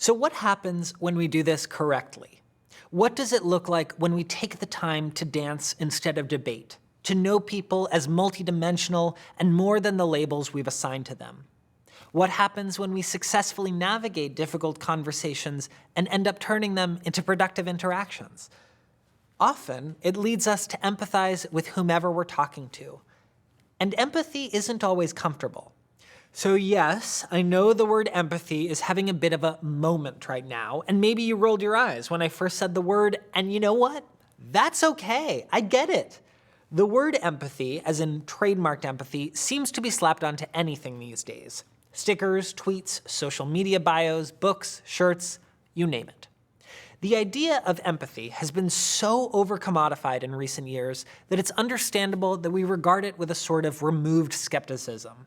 So what happens when we do this correctly? What does it look like when we take the time to dance instead of debate, to know people as multidimensional and more than the labels we've assigned to them? What happens when we successfully navigate difficult conversations and end up turning them into productive interactions? Often, it leads us to empathize with whomever we're talking to. And empathy isn't always comfortable. So yes, I know the word empathy is having a bit of a moment right now, and maybe you rolled your eyes when I first said the word, and you know what? That's okay, I get it. The word empathy, as in trademarked empathy, seems to be slapped onto anything these days. Stickers, tweets, social media bios, books, shirts, you name it. The idea of empathy has been so overcommodified in recent years that it's understandable that we regard it with a sort of removed skepticism.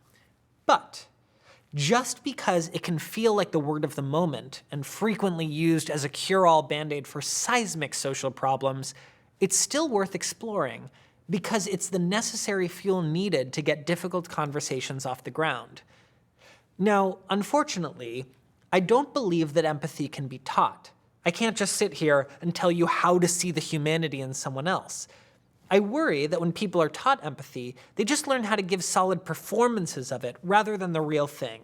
But just because it can feel like the word of the moment and frequently used as a cure-all band-aid for seismic social problems, it's still worth exploring because it's the necessary fuel needed to get difficult conversations off the ground. Now, unfortunately, I don't believe that empathy can be taught. I can't just sit here and tell you how to see the humanity in someone else. I worry that when people are taught empathy, they just learn how to give solid performances of it rather than the real thing.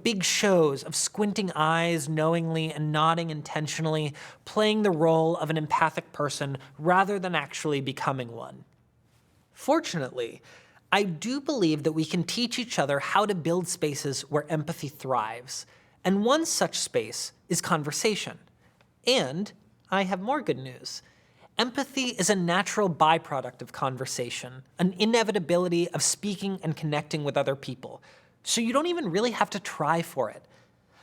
Big shows of squinting eyes knowingly and nodding intentionally, playing the role of an empathic person rather than actually becoming one. Fortunately, I do believe that we can teach each other how to build spaces where empathy thrives, and one such space is conversation. And I have more good news. Empathy is a natural byproduct of conversation, an inevitability of speaking and connecting with other people. So you don't even really have to try for it.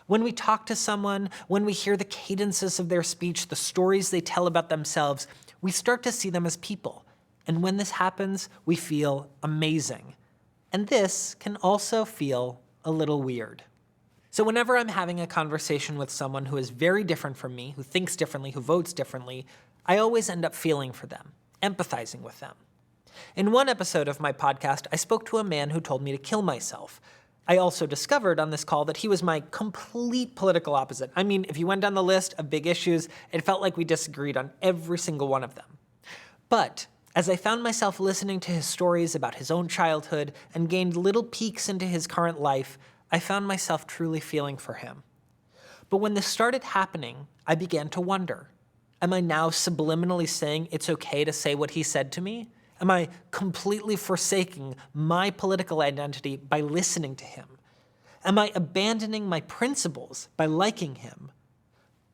When we talk to someone, when we hear the cadences of their speech, the stories they tell about themselves, we start to see them as people. And when this happens, we feel amazing. And this can also feel a little weird. So whenever I'm having a conversation with someone who is very different from me, who thinks differently, who votes differently, I always end up feeling for them, empathizing with them. In one episode of my podcast, I spoke to a man who told me to kill myself. I also discovered on this call that he was my complete political opposite. I mean, if you went down the list of big issues, it felt like we disagreed on every single one of them. But as I found myself listening to his stories about his own childhood and gained little peeks into his current life, I found myself truly feeling for him. But when this started happening, I began to wonder, am I now subliminally saying it's okay to say what he said to me? Am I completely forsaking my political identity by listening to him? Am I abandoning my principles by liking him?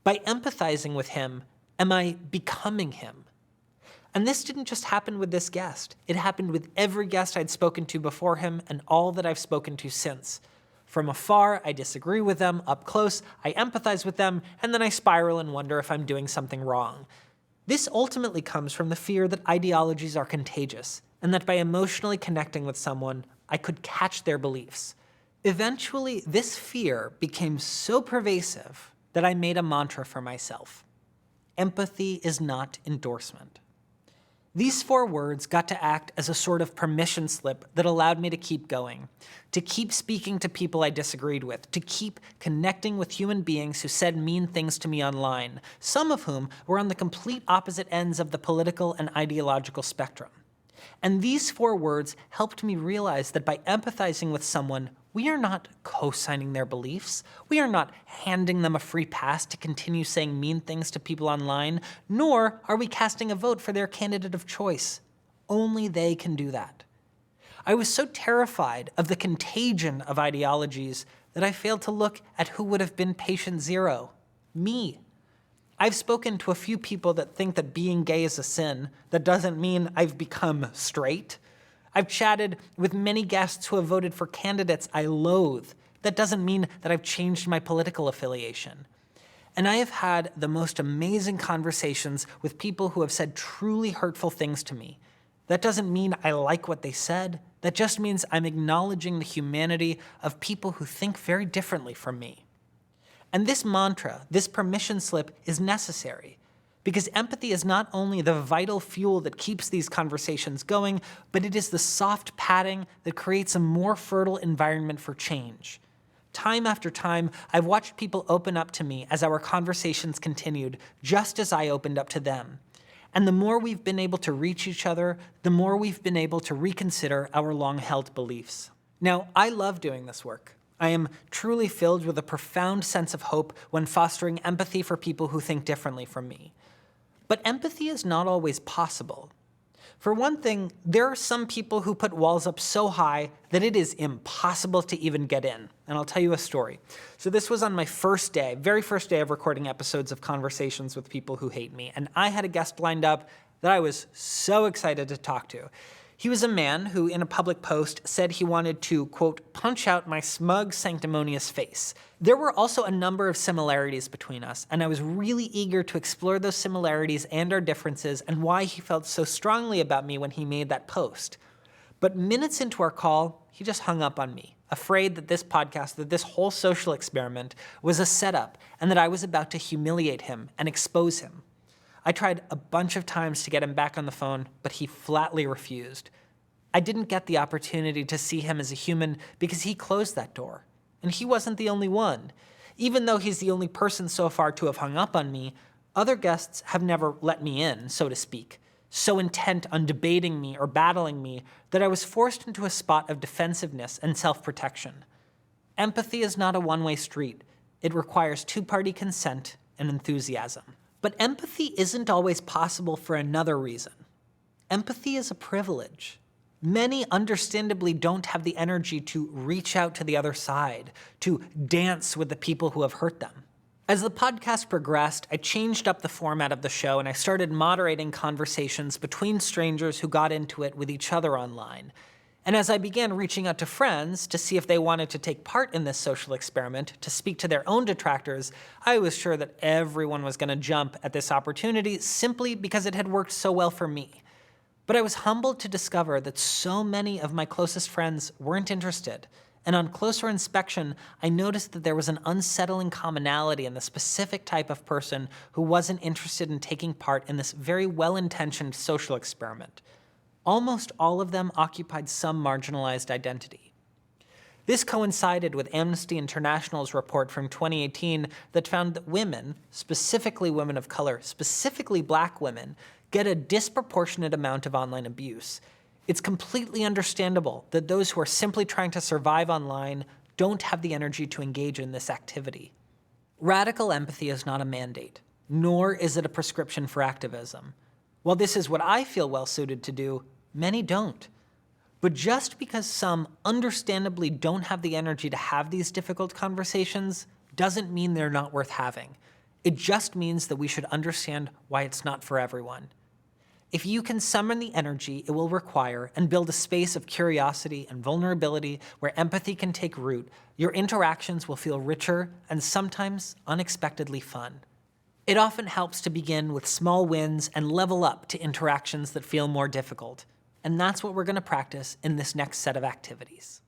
By empathizing with him, am I becoming him? And this didn't just happen with this guest. It happened with every guest I'd spoken to before him and all that I've spoken to since. From afar, I disagree with them. Up close, I empathize with them, and then I spiral and wonder if I'm doing something wrong. This ultimately comes from the fear that ideologies are contagious, and that by emotionally connecting with someone, I could catch their beliefs. Eventually, this fear became so pervasive that I made a mantra for myself. Empathy is not endorsement. These 4 words got to act as a sort of permission slip that allowed me to keep going, to keep speaking to people I disagreed with, to keep connecting with human beings who said mean things to me online, some of whom were on the complete opposite ends of the political and ideological spectrum. And these 4 words helped me realize that by empathizing with someone, we are not co-signing their beliefs. We are not handing them a free pass to continue saying mean things to people online, nor are we casting a vote for their candidate of choice. Only they can do that. I was so terrified of the contagion of ideologies that I failed to look at who would have been patient zero, me. I've spoken to a few people that think that being gay is a sin. That doesn't mean I've become straight. I've chatted with many guests who have voted for candidates I loathe. That doesn't mean that I've changed my political affiliation. And I have had the most amazing conversations with people who have said truly hurtful things to me. That doesn't mean I like what they said. That just means I'm acknowledging the humanity of people who think very differently from me. And this mantra, this permission slip, is necessary because empathy is not only the vital fuel that keeps these conversations going, but it is the soft padding that creates a more fertile environment for change. time after time, I've watched people open up to me as our conversations continued, just as I opened up to them. And the more we've been able to reach each other, the more we've been able to reconsider our long-held beliefs. Now, I love doing this work. I am truly filled with a profound sense of hope when fostering empathy for people who think differently from me. But empathy is not always possible. For one thing, there are some people who put walls up so high that it is impossible to even get in. And I'll tell you a story. So this was on my first day, very first day of recording episodes of Conversations with People Who Hate Me, and I had a guest lined up that I was so excited to talk to. He was a man who, in a public post, said he wanted to, quote, punch out my smug, sanctimonious face. There were also a number of similarities between us, and I was really eager to explore those similarities and our differences and why he felt so strongly about me when he made that post. But minutes into our call, he just hung up on me, afraid that this podcast, that this whole social experiment was a setup and that I was about to humiliate him and expose him. I tried a bunch of times to get him back on the phone, but he flatly refused. I didn't get the opportunity to see him as a human because he closed that door. And he wasn't the only one. Even though he's the only person so far to have hung up on me, other guests have never let me in, so to speak, so intent on debating me or battling me that I was forced into a spot of defensiveness and self-protection. Empathy is not a one-way street. It requires two-party consent and enthusiasm. But empathy isn't always possible for another reason. Empathy is a privilege. Many understandably don't have the energy to reach out to the other side, to dance with the people who have hurt them. As the podcast progressed, I changed up the format of the show and I started moderating conversations between strangers who got into it with each other online. And as I began reaching out to friends to see if they wanted to take part in this social experiment, to speak to their own detractors, I was sure that everyone was going to jump at this opportunity simply because it had worked so well for me. But I was humbled to discover that so many of my closest friends weren't interested. And on closer inspection, I noticed that there was an unsettling commonality in the specific type of person who wasn't interested in taking part in this very well-intentioned social experiment. Almost all of them occupied some marginalized identity. This coincided with Amnesty International's report from 2018 that found that women, specifically women of color, specifically Black women, get a disproportionate amount of online abuse. It's completely understandable that those who are simply trying to survive online don't have the energy to engage in this activity. Radical empathy is not a mandate, nor is it a prescription for activism. While this is what I feel well-suited to do, many don't. But just because some understandably don't have the energy to have these difficult conversations doesn't mean they're not worth having. It just means that we should understand why it's not for everyone. If you can summon the energy it will require and build a space of curiosity and vulnerability where empathy can take root, your interactions will feel richer and sometimes unexpectedly fun. It often helps to begin with small wins and level up to interactions that feel more difficult. And that's what we're going to practice in this next set of activities.